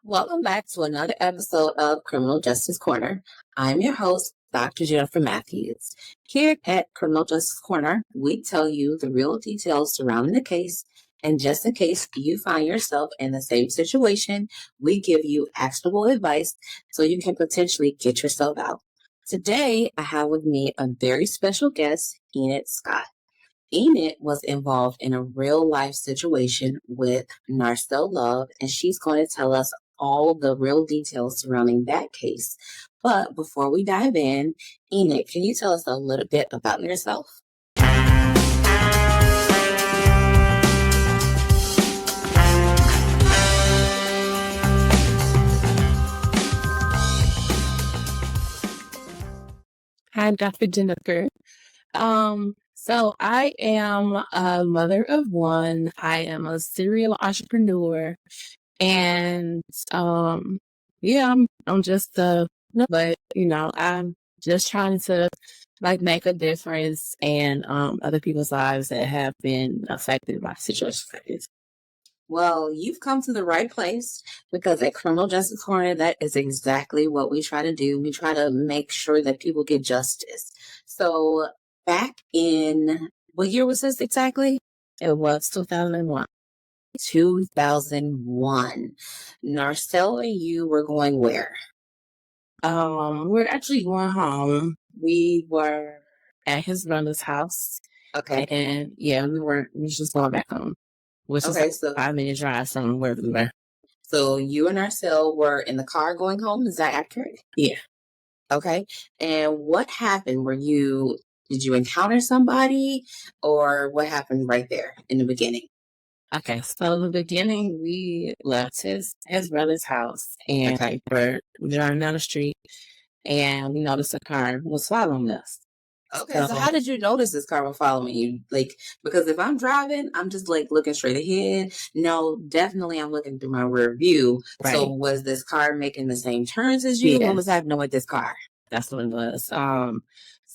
Welcome back to another episode of Criminal Justice Corner. I'm your host, Dr. Jennifer Matthews. Here at Criminal Justice Corner, we tell you the real details surrounding the case, and just in case you find yourself in the same situation, we give you actionable advice so you can potentially get yourself out. Today, I have with me a very special guest, Enyd Scott. Enyd was involved in a real life situation with Narsell Love, and she's going to tell us all the real details surrounding that case. But before we dive in, Enyd, can you tell us a little bit about yourself? Hi, Dr. Jennifer. So I am a mother of one. I am a serial entrepreneur, and I'm just but I'm just trying to make a difference in other people's lives that have been affected by situations like this. Well, you've come to the right place because at Criminal Justice Corner, that is exactly what we try to do. We try to make sure that people get justice. So back in, what year was this exactly? It was 2001. 2001. Narsell and you were going where? We're actually going home. We were at his brother's house. Okay. And we were just going back home. Which is a 5-minute drive from where we were. So you and Narsell were in the car going home, is that accurate? Yeah. Okay. And what happened? Did you encounter somebody, or what happened right there in the beginning? Okay, so in the beginning, we left his brother's house, and we're driving down the street, and we noticed a car was following us. Okay, so how did you notice this car was following you? Because if I'm driving, I'm just looking straight ahead. No, definitely I'm looking through my rear view. Right. So was this car making the same turns as you? Yes. What was happening with this car? That's what it was.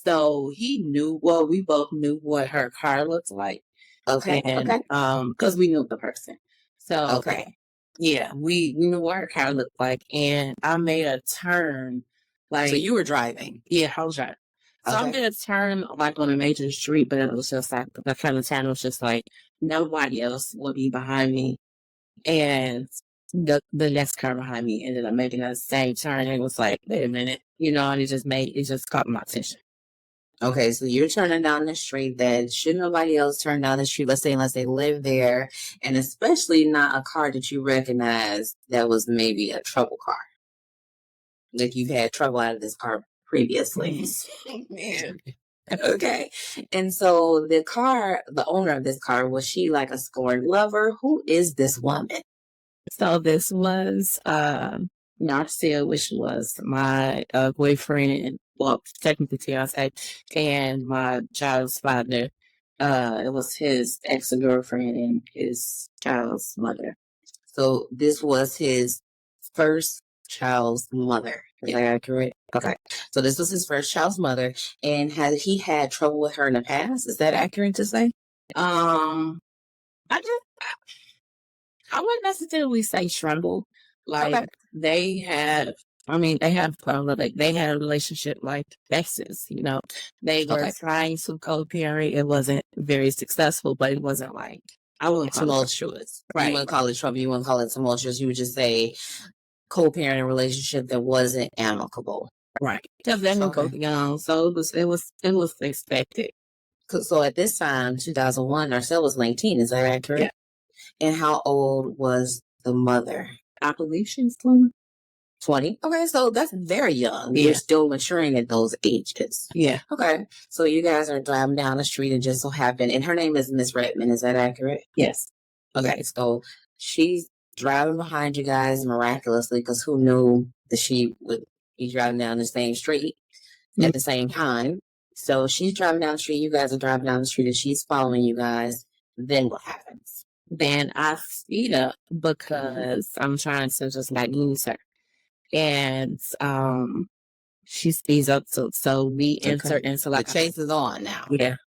So he knew, we both knew what her car looked like. Okay. Because we knew the person. So, okay. Yeah, we knew what her car looked like, and I made a turn. So you were driving? Yeah, I was driving. So I'm going to turn on a major street, but it was just the kind of town was just nobody else would be behind me. And the next car behind me ended up making that same turn. And it was wait a minute, and it just caught my attention. Okay, so you're turning down the street that should nobody else turn down the street, let's say, unless they live there, and especially not a car that you recognize that was maybe a trouble car. You've had trouble out of this car previously. Man. Okay. And so the owner of this car, was she a scorned lover? Who is this woman? So this was Narsell, which was my boyfriend, technically fiancé, and my child's father. It was his ex-girlfriend and his child's mother. So this was his first child's mother. Is that accurate? Okay. So this was his first child's mother, and had he had trouble with her in the past? Is that accurate to say? I wouldn't necessarily say trouble. They had they had a relationship like exes, They were trying to co-parent. It wasn't very successful, but it wasn't I wouldn't tumultuous. Right. You wouldn't call it trouble. You wouldn't call it tumultuous. You would just say co-parenting relationship that wasn't amicable. Right. Because they were both young, so it was expected. So at this time, 2001, Narsell was 19. Is that accurate? Yeah. And how old was the mother? I believe she was 20. 20? Okay, so that's very young. Yeah. You're still maturing at those ages. Yeah. Okay. So you guys are driving down the street and just so happened, and her name is Miss Redmond. Is that accurate? Yes. Okay, so she's driving behind you guys miraculously, because who knew that she would be driving down the same street at the same time? So she's driving down the street, you guys are driving down the street, and she's following you guys. Then what happens? Then I speed up because I'm trying to just use her. And she speeds up, so we enter into the chase is on now.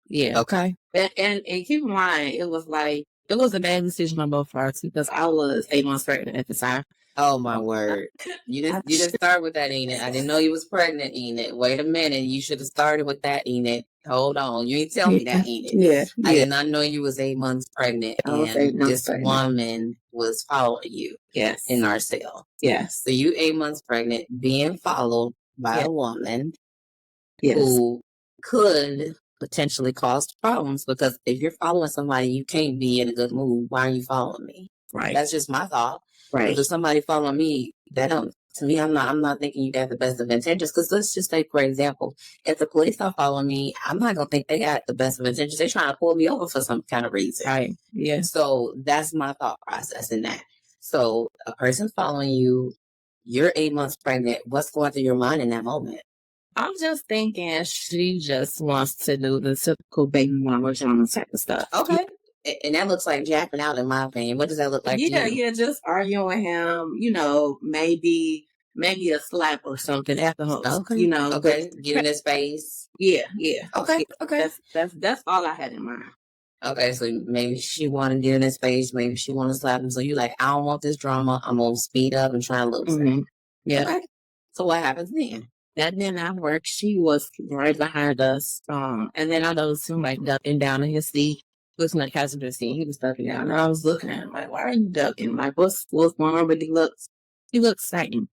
Yeah. Okay. And keep in mind, it was a bad decision on both parts because I was 8 months pregnant at the time. Oh my word! You didn't start with that, Enyd. I didn't know you was pregnant, Enyd. Wait a minute, you should have started with that, Enyd. Hold on, you ain't tell me that, Enyd. Yeah, I did not know you was 8 months pregnant, and this woman was following you. Yes, in Narsell. Yes. So you 8 months pregnant, being followed by a woman Yes. who could potentially cause problems, because if you're following somebody, you can't be in a good mood. Why are you following me? Right. That's just my thought. Right. If somebody following me, that don't, to me, I'm not thinking you got the best of intentions. Because let's just take, for example, if the police are following me, I'm not gonna think they got the best of intentions. They're trying to pull me over for some kind of reason. Right. Yeah. So that's my thought process in that. So a person following you, you're 8 months pregnant. What's going through your mind in that moment? I'm just thinking she just wants to do the typical baby mama drama type of stuff. Okay. And that looks like jacking out, in my opinion. What does that look like to you? Yeah, just arguing with him, maybe a slap or something at the host. Okay. Okay. Get in his face. Yeah. Okay. Okay. That's all I had in mind. Okay, so maybe she want to get in his face, maybe she want to slap him. So you like, I don't want this drama. I'm gonna speed up and try to lose it. Yeah. Okay. So what happens then? That did not work. She was right behind us. And then I noticed him like ducking down in his seat. Looking like passenger seat. He was ducking down. And I was looking at him like, why are you ducking? Like, what's going on? But he looks frightened.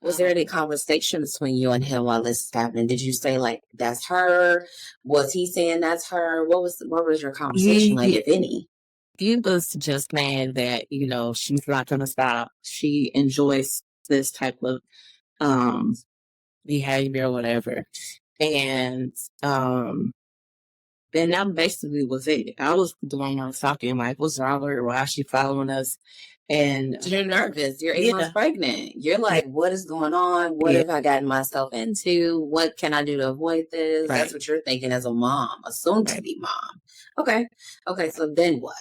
Was there any conversation between you and him while this is happening? Did you say like, that's her? Was he saying that's her? What was your conversation like, if any? He was just saying that, she's not gonna stop. She enjoys this type of behavior or whatever. And then that basically was it. I was the one I was talking, like, what's wrong with her? Why is she following us? And you're nervous. You're 8 months pregnant. You're like, what is going on? What have I gotten myself into? What can I do to avoid this? Right. That's what you're thinking as a mom, a soon-to-be mom. Okay. So then what?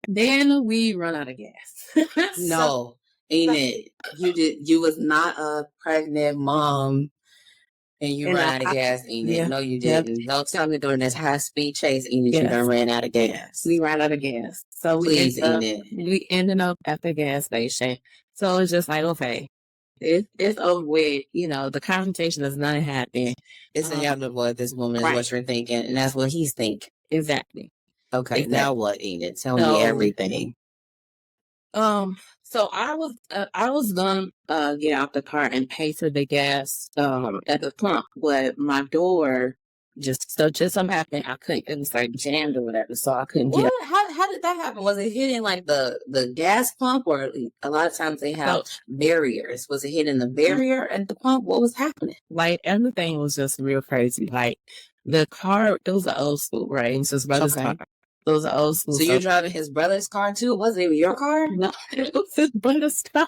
Then we run out of gas. No, Enyd, you was not a pregnant mom. And you ran out of gas, Enyd. Yeah. No, you didn't. Don't tell me during this high-speed chase, Enyd, you done ran out of gas. We ran out of gas. So please, Enyd. We ended up at the gas station. So it's just like, okay, it's over with. The confrontation is not happening. It's inevitable at this moment, is what you're thinking. And that's what he's thinking. Exactly. Okay, now what, Enyd? Tell me everything. So I was gonna get out the car and pay for the gas at the pump, but my door just something happened. I couldn't. It was like jammed or whatever, so I couldn't get. How did that happen? Was it hitting like the gas pump, or a lot of times they have barriers? Was it hitting the barrier at the pump? What was happening? Like everything was just real crazy. Like the car, it was an old school, right? It's his brother's car. It was an old school. So you're driving his brother's car too? Was it your car? No, it was his brother's car.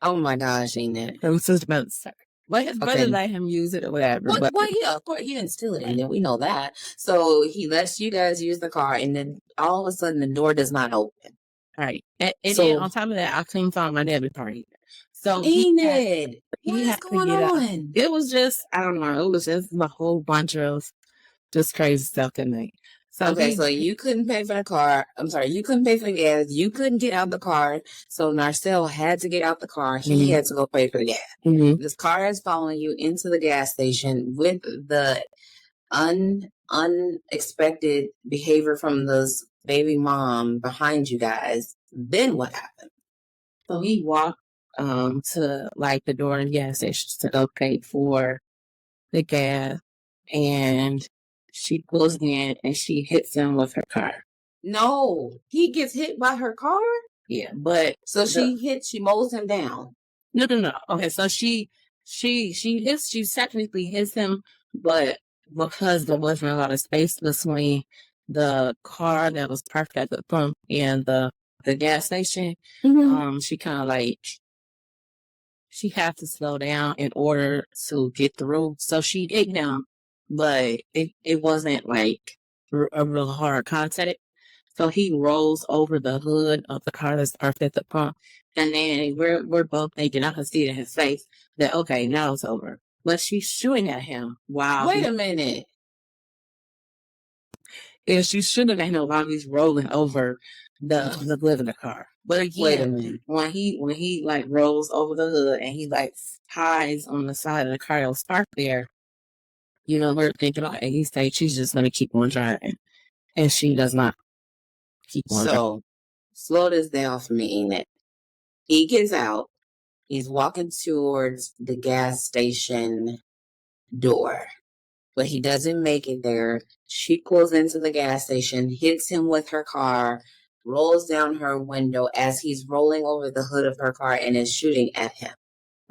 Oh my gosh, Enyd. It was his brother's car. But his brother let him use it or whatever. Well, yeah, of course, he didn't steal it, and then we know that. So he lets you guys use the car, and then all of a sudden the door does not open. All right. And then on top of that, I couldn't find my debit card either. So Enyd, what is going on? It was just, I don't know, it was just a whole bunch of just crazy stuff that night. So you couldn't pay for the car. I'm sorry, you couldn't pay for the gas. You couldn't get out the car. So Narsell had to get out the car. He had to go pay for the gas. This car is following you into the gas station with the unexpected behavior from this baby mom behind you guys. Then what happened? So he walked to like the door of the gas station to go pay for the gas, and she pulls in and she hits him with her car. No, he gets hit by her car? Yeah, but so she mows him down. No. Okay, so she technically hits him, but because there wasn't a lot of space between the car that was parked at the pump and the gas station, she kind of like she had to slow down in order to get through. So she hit him, but it wasn't like a real hard contact. So he rolls over the hood of the car that's parked at the pump, and then we're both thinking, I can see it in his face, that okay, now it's over. But she's shooting at him while wait a minute. Yeah, she's shooting at him while he's rolling over the live in the car. But again, wait a minute. When he like rolls over the hood and he like hides on the side of the car that was parked there, you know, we're thinking like he said she's just gonna keep on driving. And she does not keep on driving. So slow this down for me, Enyd. He gets out, he's walking towards the gas station door, but he doesn't make it there. She pulls into the gas station, hits him with her car, rolls down her window as he's rolling over the hood of her car and is shooting at him.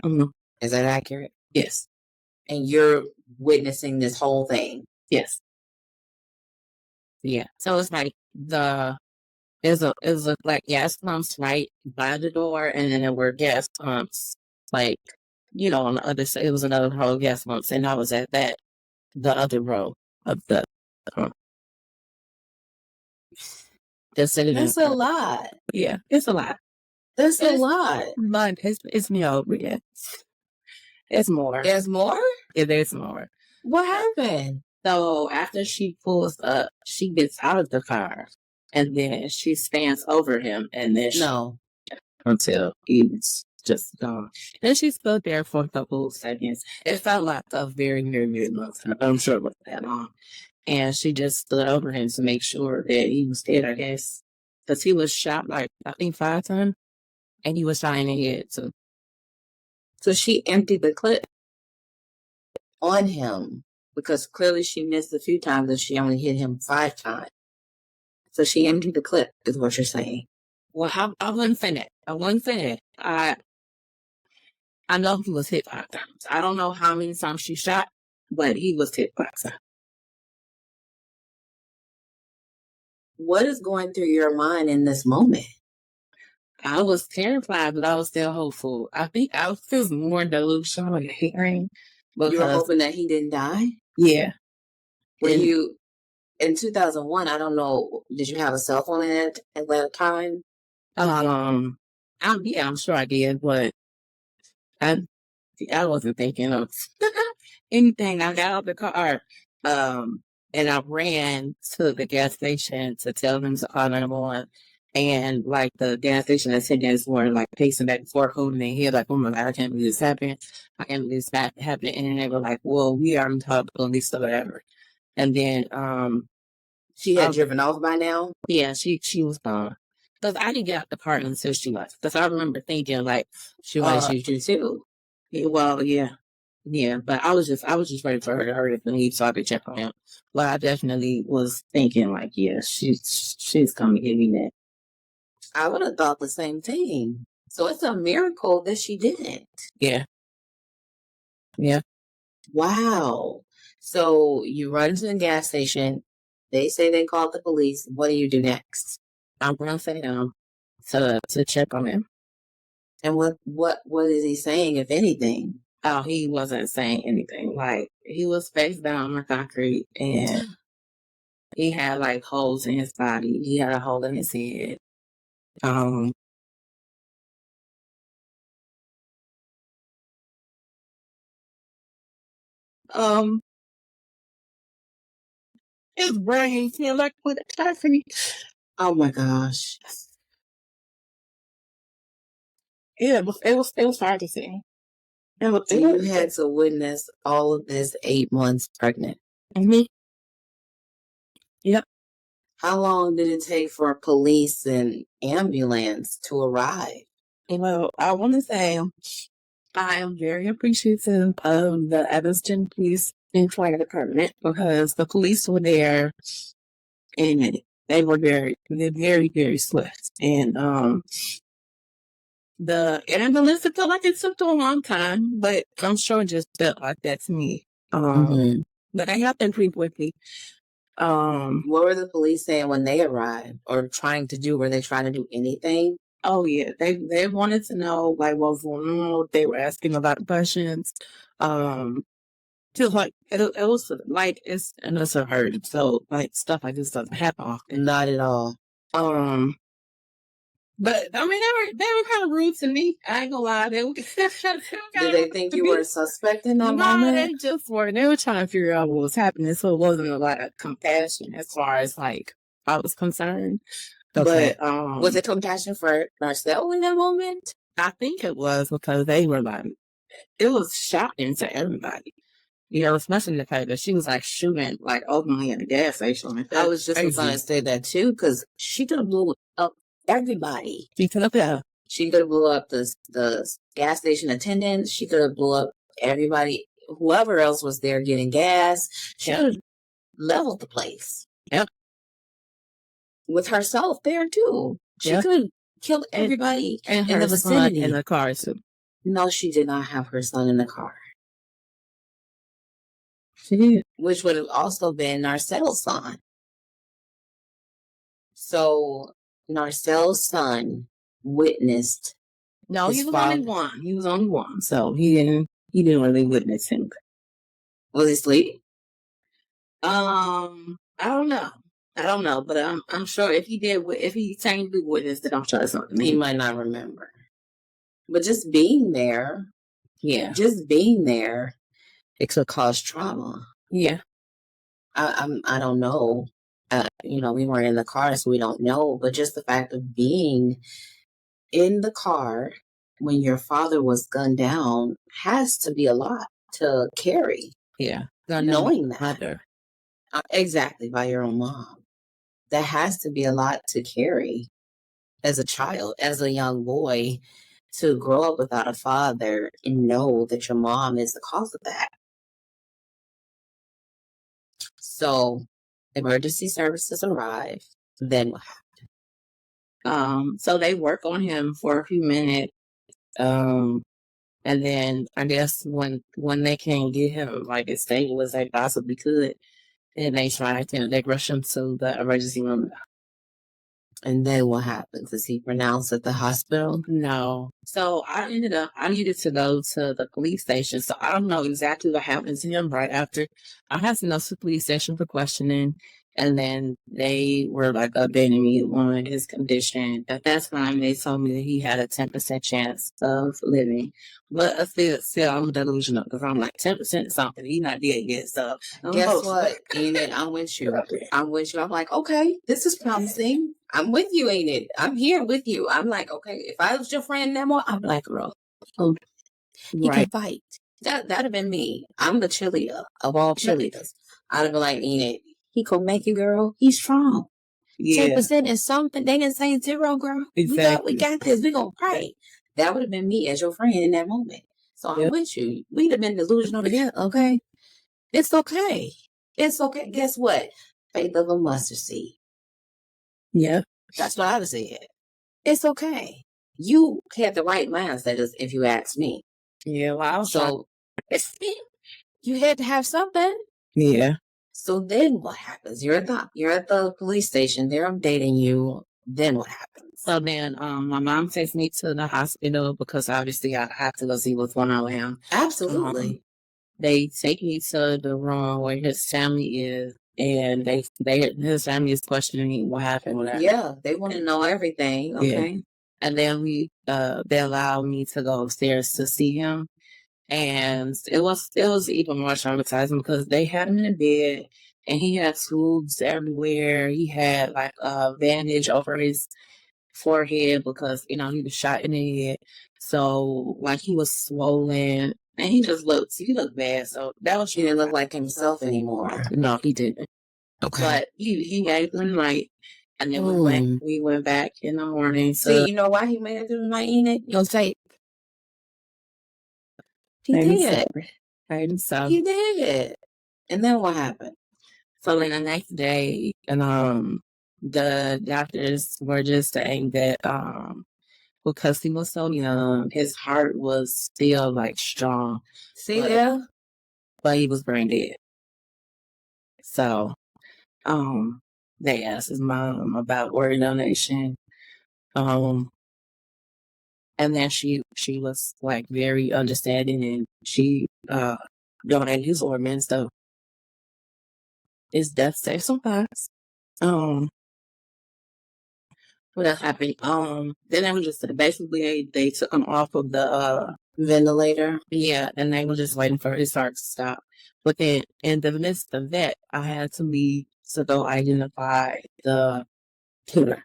Mm-hmm. Is that accurate? Yes. And you're witnessing this whole thing? Yes. Yeah. So it's like there's a like gas pumps right by the door, and then there were gas pumps like, you know, on the other side. It was another row of gas pumps, and I was at the other row of the That's a lot. Yeah, it's a lot. That's a lot. But it's me over yet. It's more. There's more? Yeah, there's more. What happened? So after she pulls up, she gets out of the car, and then she stands over him, and then until he's just gone. And she stood there for a couple of seconds. It felt like a very, very, very long time. I'm sure it wasn't that long. And she just stood over him to make sure that he was dead, I guess. Because he was shot, like, I think 5 times. And he was shot in the head, too. So she emptied the clip on him. Because clearly she missed a few times and she only hit him 5 times. So she emptied the clip, is what you're saying. Well, I wasn't finished. I know he was hit 5 times. I don't know how many times she shot, but he was hit 5 times. What is going through your mind in this moment? I was terrified, but I was still hopeful. I think I was still more delusional like a hearing. You were hoping that he didn't die? Yeah. Were you, in 2001, I don't know, did you have a cell phone at that time? I'm sure I did, but I wasn't thinking of anything. I got out of the car, and I ran to the gas station to tell them to call 911. And like the gas station attendants were like pacing back and forth, holding their head like, "Oh my God, I can't believe this happened. I can't believe this happened." And they were like, "Well, we already talked to the police or whatever." And then she had driven off by now? Yeah, she was gone. Because I didn't get out the car until she left. Because I remember thinking like she might shoot you too. Yeah, well, yeah. Yeah, but I was just ready for her to hurry up and leave so I could check on him. But I definitely was thinking like, yeah, she's coming to get me next. I would have thought the same thing. So it's a miracle that she didn't. Yeah. Yeah. Wow. So you run to the gas station. They say they called the police. What do you do next? I'm going to down to check on him. And what is he saying, if anything? Oh, he wasn't saying anything. Like, he was face down on the concrete, and he had like holes in his body. He had a hole in his head. His brain feel like with a coffee. Oh my gosh. Yeah, it was hard to see. You had to witness all of this 8 months pregnant. Mm-hmm. Yep. How long did it take for police and ambulance to arrive? Well, I want to say I am very appreciative of the Evanston Police and Fire Department because the police were there and they were very, very swift. And the ambulance, it felt like it took a long time, but I'm sure it just felt like that to me. But I got there pretty quickly. What were the police saying when they arrived or trying to do? Were they trying to do anything? Oh yeah, they wanted to know like what was going on. They were asking a lot of questions. Just like it was like it's a hurt. So like stuff like this doesn't happen often. Not at all. But I mean they were kind of rude to me. I ain't gonna lie. Did they think you were a suspect in that moment? They just were. They were trying to figure out what was happening. So it wasn't a lot of compassion as far as like I was concerned. Okay. But was it compassion for Narsell in that moment? I think it was, because they were like, it was shocking to everybody. You know, especially the fact that she was like shooting like openly at the gas station. I was just going to say that too, because she could have blew up everybody. She could have, yeah. She could have blew up the gas station attendants. She could have blew up everybody, whoever else was there getting gas. She could have leveled the place. Yep. With herself there too. She could have killed everybody and in the vicinity. In the car too. No, she did not have her son in the car. She did. Which would have also been Narsell's son. So Narsell's son witnessed. No, he was only one. He was only one, so he didn't really witness him. Was he asleep? I don't know, but I'm sure if he technically witnessed it, I'm sure it's something he might not remember. But just being there, it could cause trauma. Yeah, I don't know. We weren't in the car, so we don't know. But just the fact of being in the car when your father was gunned down has to be a lot to carry. Yeah, knowing that. Exactly, by your own mom. That has to be a lot to carry as a child, as a young boy, to grow up without a father and know that your mom is the cause of that. So, emergency services arrive. Then what happened? So they work on him for a few minutes. And then I guess when they can't get him like as stable as they possibly could, and they rush him to the emergency room. And then what happens? Is he pronounced at the hospital? No. So I needed to go to the police station. So I don't know exactly what happened to him right after. I had to go to the police station for questioning. And then they were like updating me on his condition. At that time, they told me that he had a 10% chance of living. But still, I'm delusional because I'm like 10% something. He's not dead yet. So guess what, Enyd? I'm with you. I'm like, okay, this is promising. I'm with you, Enyd. I'm here with you. I'm like, okay, if I was your friend Nemo, I'm like, girl, he can fight. That'd have been me. I'm the cheerleader of all cheerleaders. I'd have been like, Enyd, he could make you, girl. He's strong. 10% is something. They didn't say 0, girl. Exactly. We got this. We gonna pray. That would have been me as your friend in that moment. So I'm with you. We'd have been delusional together, okay? It's okay. It's okay. Guess what? Faith of a mustard seed. Yeah. That's what I would say. It's okay. You had the right mindset, if you ask me. Yeah, well, you had to have something. Yeah. So then what happens? You're at the police station. They're updating you. Then what happens? So then my mom takes me to the hospital because obviously I have to go see what's going on with him. Absolutely. They take me to the room where his family is, and his family is questioning what happened with that. Yeah, they want to know everything. Okay. Yeah. And then they allowed me to go upstairs to see him. And it was even more traumatizing because they had him in bed and he had tubes everywhere. He had like a bandage over his forehead because, he was shot in the head. So like he was swollen and he looked bad. So that was, he didn't look like himself anymore. No, he didn't. Okay. But he gave them night. And then we went back in the morning. See, you know why he made it through the night, Enyd? Your tape. He did. He did. And then what happened? So then the next day, and the doctors were just saying that because he was so young, his heart was still like strong. See there? But he was brain dead. So they asked his mom about organ donation. And then she was like very understanding, and she donated his organs. So his death saved some lives. What else happened? Then they were just basically they took him off of the ventilator. Yeah, and they were just waiting for his heart to stop. But then in the midst of that, I had to leave to go identify the killer.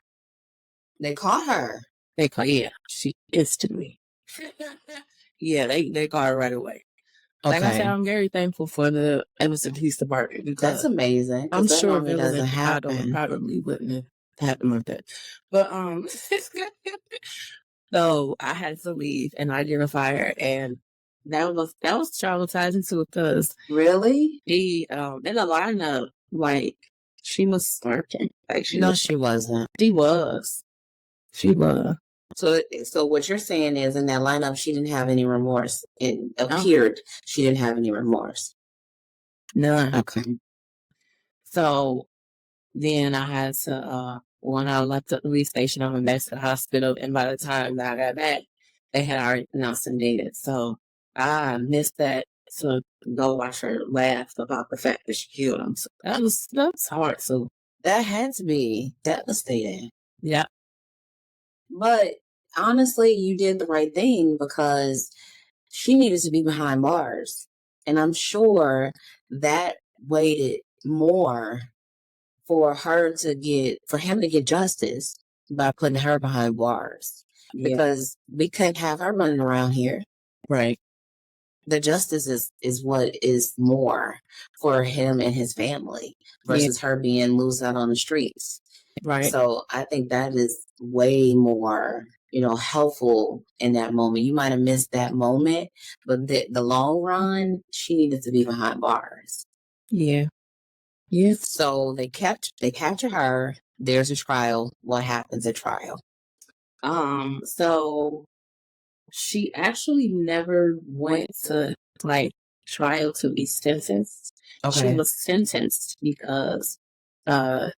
They caught her. Yeah, she instantly. Yeah, they caught her right away. Okay. Like I said, I'm very thankful for the Evanston Police Department because that's amazing. I'm sure if it doesn't happen, it probably wouldn't have happened like that. But so I had to leave and identify her, and that was traumatizing too because really she in the lineup, like she was smirking. Like she wasn't. She was. She was. So what you're saying is in that lineup, she didn't have any remorse. It appeared she didn't have any remorse. None. Okay. So then I had to, when I left the police station, I went back to the hospital, and by the time that I got back, they had already announced him dead. So I missed that to go watch her laugh about the fact that she killed him. So that was hard. So that had to be devastating. Yeah. But honestly, you did the right thing because she needed to be behind bars. And I'm sure that waited more for him to get justice by putting her behind bars. Yeah. Because we couldn't have her running around here. Right. The justice is what is more for him and his family versus her being loose out on the streets. Right. So I think that is way more, helpful in that moment. You might have missed that moment, but the long run, she needed to be behind bars. Yeah. Yeah. So they capture her. There's a trial. What happens at trial? So she actually never went to trial to be sentenced. Okay. She was sentenced because her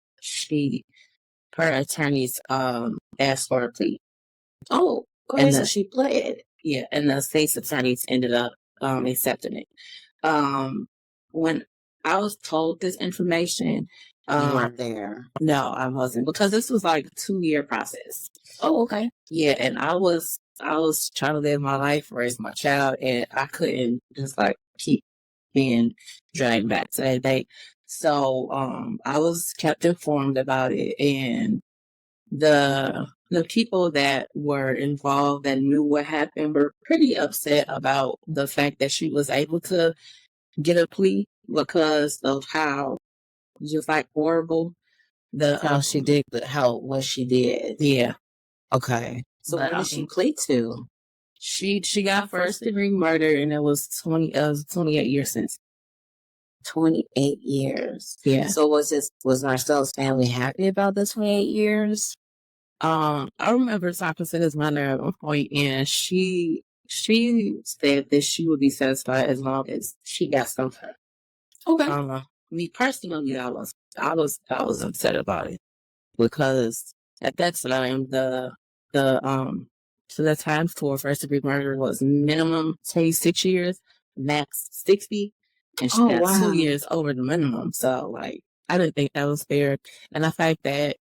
attorneys asked for a plea. Oh, okay. So she pled. Yeah, and the state's attorneys ended up accepting it. When I was told this information, you weren't there. No, I wasn't, because this was like a 2-year process. Oh, okay. Yeah, and I was trying to live my life, raise my child, and I couldn't just keep being dragged back to that day. So I was kept informed about it, and the people that were involved that knew what happened were pretty upset about the fact that she was able to get a plea because of how just horrible what she did. Yeah. Okay. So what did she plead to? She got first-degree murder, and it was 28 years since. 28 years. Yeah. So was Narsell's family happy about the 28 years? I remember talking to his mother at one point, and she said that she would be satisfied as long as she got something. Okay. Me personally, I was upset about it because at that time so the time for first-degree murder was minimum 26 years, max 60, and she got 2 years over the minimum. So I didn't think that was fair, and the fact that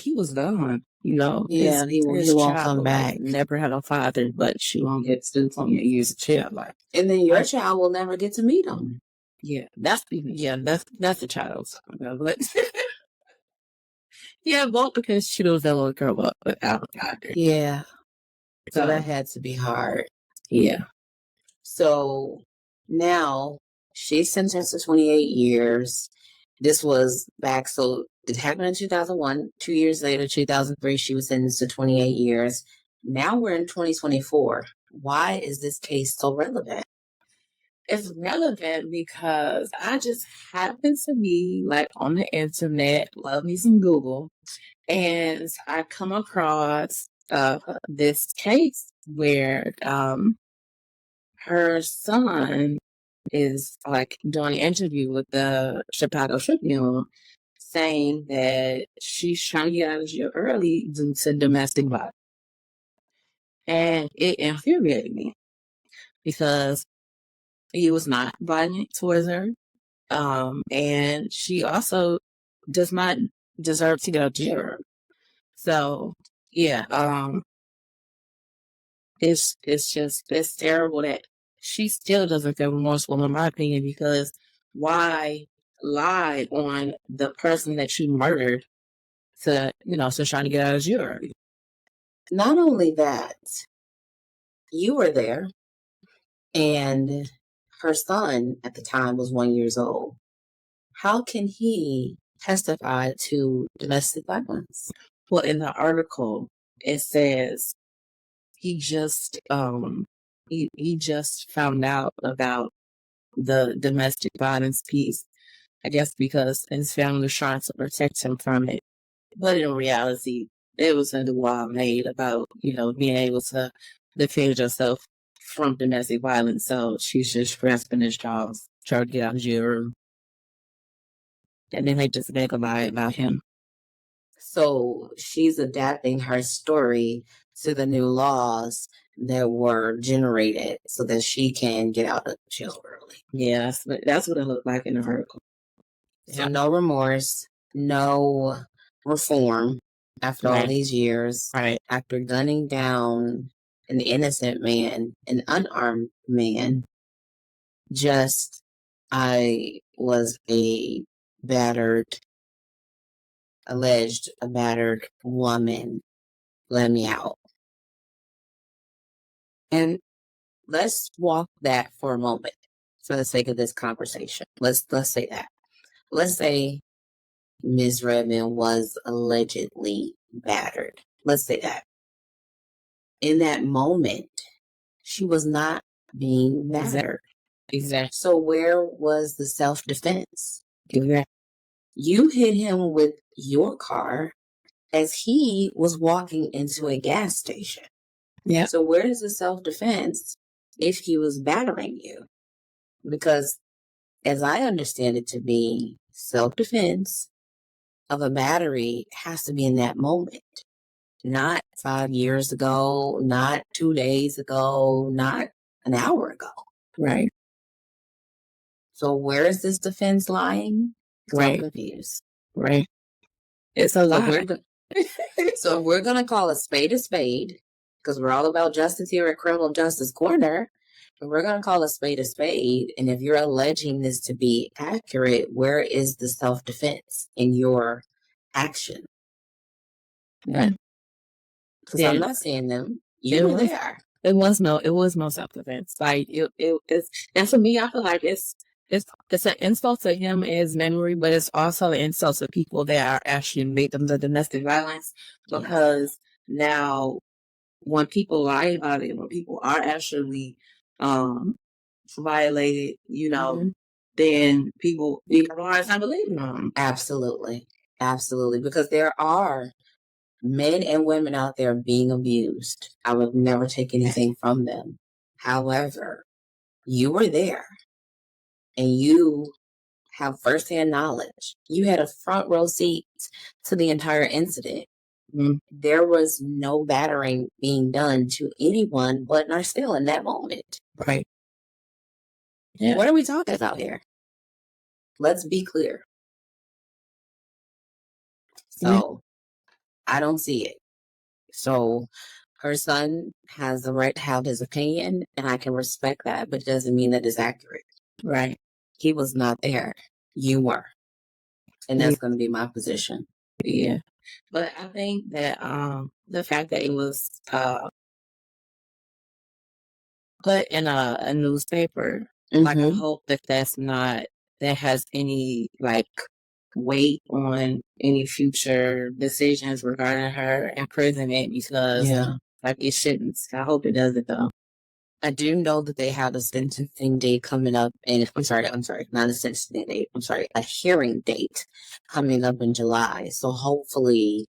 he was done, Yeah, he won't come back. Never had a father, but she won't get to 28 years of jail. And then your child will never get to meet him. Yeah, that's the child's. But yeah, both because she was able to grow up without a father. Yeah. So that had to be hard. Yeah. So now she's sentenced to 28 years. This was back, so it happened in 2001. 2 years later, 2003, she was sentenced to 28 years. Now we're in 2024. Why is this case so relevant? It's relevant because I just happen to be on the internet, love me some Google, and I come across this case where her son is doing an interview with the Chicago Tribune, saying that she's trying to get out of jail early due to domestic violence. And it infuriated me because he was not violent towards her. And she also does not deserve to go to jail. So yeah, it's terrible that she still doesn't feel remorseful, in my opinion, because why lie on the person that you murdered to, to trying to get out of jail. Not only that, you were there, and her son at the time was 1 year old. How can he testify to domestic violence? Well, in the article, it says he just he just found out about the domestic violence piece, I guess because his family was trying to protect him from it. But in reality, it was a law made about, being able to defend yourself from domestic violence. So she's just grasping his jaws, trying to get out of jail. And then they just make a lie about him. So she's adapting her story to the new laws that were generated so that she can get out of jail early. Yes, but that's what it looked like in the article. So no remorse, no reform after all these years. Right. After gunning down an innocent man, an unarmed man, I was alleged battered woman. Let me out. And let's walk that for a moment for the sake of this conversation. Let's say that. Let's say Ms. Redmond was allegedly battered. Let's say that. In that moment, she was not being battered. Exactly. So where was the self-defense? Exactly. You hit him with your car as he was walking into a gas station. Yeah. So where is the self-defense if he was battering you? Because as I understand it to be, self-defense of a battery has to be in that moment. Not 5 years ago, not 2 days ago, not an hour ago. Right. So where is this defense lying? Right. I'm confused. Right. It's a lie. So we're going to call a spade, because we're all about justice here at Criminal Justice Corner. And we're going to call a spade. And if you're alleging this to be accurate, where is the self-defense in your action? Right. Because I'm not seeing them. You were there. It was no self-defense. Like it's, and for me, I feel like it's an insult to him as memory, but it's also an insult to people that are actually victims of domestic violence. Because now, when people lie about it, when people are actually violated, then people have a hard time believing them. Absolutely, because there are men and women out there being abused. I would never take anything from them. However, you were there and you have firsthand knowledge. You had a front row seat to the entire incident. Mm-hmm. There was no battering being done to anyone but Narsell in that moment. Right. Yeah. What are we talking about here? Let's be clear. So, I don't see it. So, her son has the right to have his opinion, and I can respect that, but it doesn't mean that it's accurate. Right. He was not there. You were. And that's going to be my position. Yeah. But I think that the fact that it was put in a newspaper, like I hope that that has any like weight on any future decisions regarding her imprisonment, because like it shouldn't. I hope it doesn't though. I do know that they have a sentencing date coming up, and I'm sorry, not a sentencing date. A hearing date coming up in July. So hopefully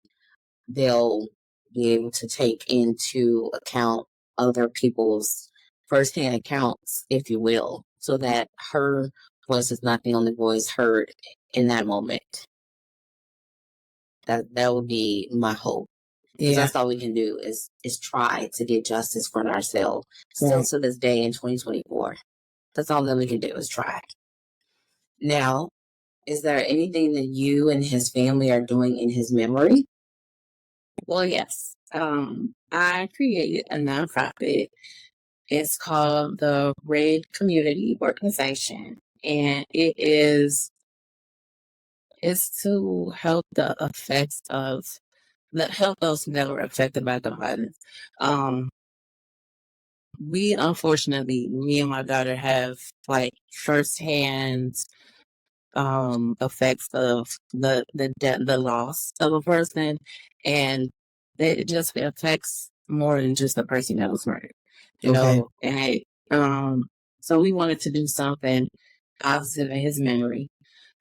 they'll be able to take into account other people's firsthand accounts, if you will, so that her voice is not the only voice heard in that moment. That would be my hope. Because that's all we can do is try to get justice for Narsell still to this day in 2024. That's all that we can do is try. Now, is there anything that you and his family are doing in his memory? Well, yes. I created a nonprofit. It's called the Red Community Organization, and it is is to help the effects of help those that were affected by the violence. We unfortunately, me and my daughter have like firsthand effects of the loss of a person, and it just affects more than just the person that was murdered, you know. And so we wanted to do something positive in his memory.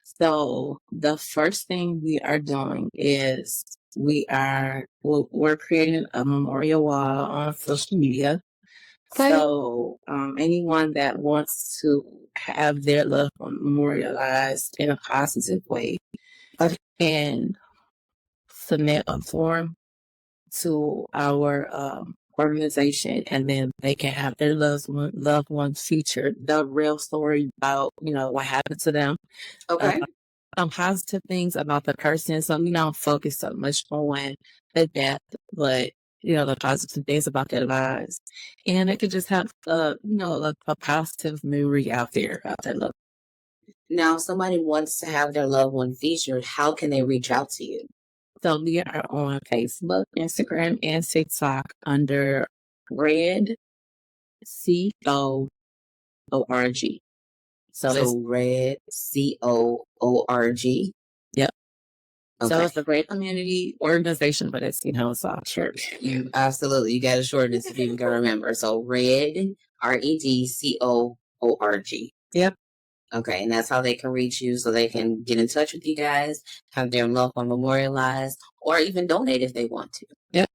So the first thing we are doing is we're creating a memorial wall on social media. Okay. So anyone that wants to have their loved one memorialized in a positive way can submit a form to our organization, and then they can have their loved ones featured, the real story about, what happened to them. Okay. Some positive things about the person, so we don't focus so much on the death, but the positive things about their lives, and it could just have a positive memory out there about their love. Now, if somebody wants to have their loved one featured, how can they reach out to you? So we are on Facebook, Instagram, and TikTok under Red COORG. So Red COORG. Yep. Okay. So it's a great community organization, but it's it's all church. You got to shorten it so people can remember. So Red RED COORG. Yep. Okay, and that's how they can reach you, so they can get in touch with you guys, have their loved one memorialized, or even donate if they want to. Yep.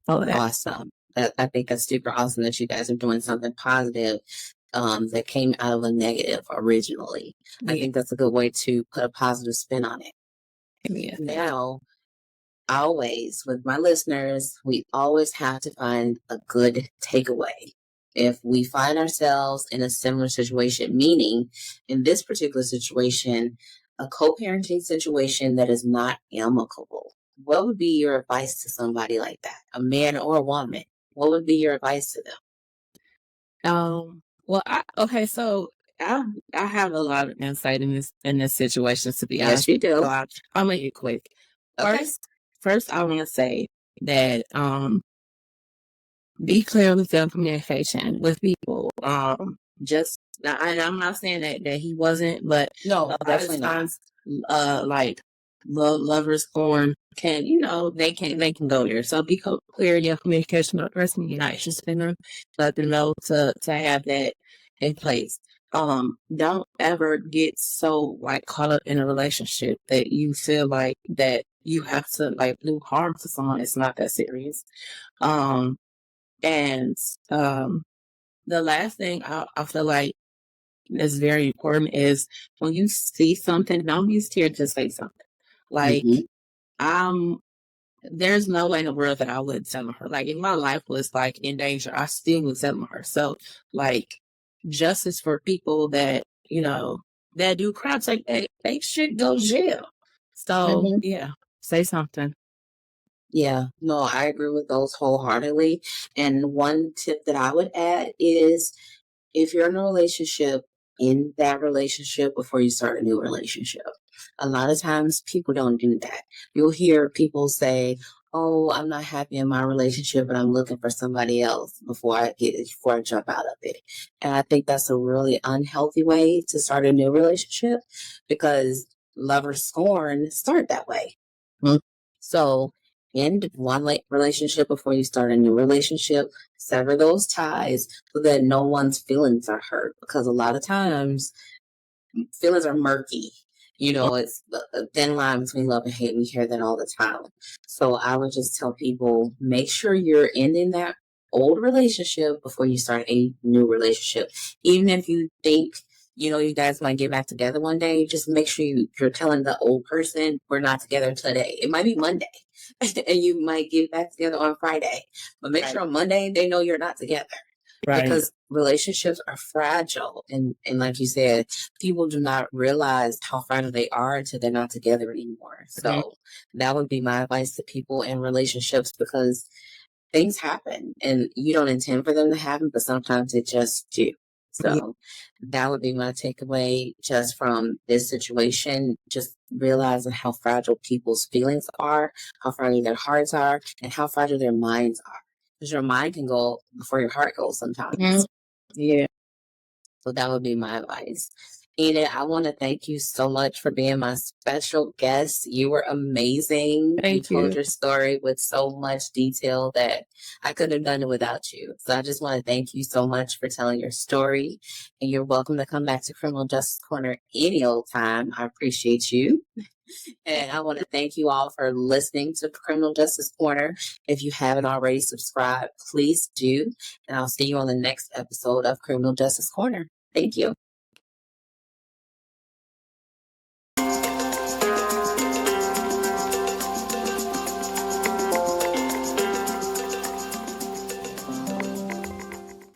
Awesome. I think that's super awesome that you guys are doing something positive that came out of a negative originally. Yeah. I think that's a good way to put a positive spin on it. Yeah. Now, always with my listeners, we always have to find a good takeaway. If we find ourselves in a similar situation, meaning in this particular situation, a co-parenting situation that is not amicable, what would be your advice to somebody like that, a man or a woman? What would be your advice to them? Well, so I have a lot of insight in this situation, to be honest. Yes, you do. So I'll make it quick. Okay. First, I want to say that be clear with your communication with people. I'm not saying that he wasn't, but no, definitely not. Like lovers scorn can they can go there. So be clear in your communication with the person you're not interested in them. Let them know to have that in place. Don't ever get so caught up in a relationship that you feel like that you have to do harm to someone. It's not that serious. And the last thing I feel like is very important is when you see something, don't be scared to say something. There's no way in the world that I would tell her. If my life was in danger, I still would tell her. So justice for people that that do crimes, they should go to jail. So yeah, say something. Yeah, no, I agree with those wholeheartedly. And one tip that I would add is if you're in a relationship, in that relationship before you start a new relationship. A lot of times people don't do that. You'll hear people say, "Oh, I'm not happy in my relationship and I'm looking for somebody else before I jump out of it." And I think that's a really unhealthy way to start a new relationship because lovers scorn start that way. So end one relationship before you start a new relationship. Sever those ties so that no one's feelings are hurt. Because a lot of times feelings are murky. It's a thin line between love and hate. We hear that all the time. So I would just tell people, make sure you're ending that old relationship before you start a new relationship. Even if you think you guys might get back together one day, just make sure you're telling the old person, we're not together today. It might be Monday and you might get back together on Friday, but make sure on Monday they know you're not together. Right. Because relationships are fragile. And like you said, people do not realize how fragile they are until they're not together anymore. So that would be my advice to people in relationships, because things happen and you don't intend for them to happen, but sometimes it just do. So that would be my takeaway just from this situation, just realizing how fragile people's feelings are, how fragile their hearts are, and how fragile their minds are. Because your mind can go before your heart goes sometimes. Yeah. So that would be my advice. Enyd, I want to thank you so much for being my special guest. You were amazing. Thank you told you. your story with so much detail that I couldn't have done it without you. So I just want to thank you so much for telling your story. And you're welcome to come back to Criminal Justice Corner any old time. I appreciate you. And I want to thank you all for listening to Criminal Justice Corner. If you haven't already subscribed, please do. And I'll see you on the next episode of Criminal Justice Corner. Thank you.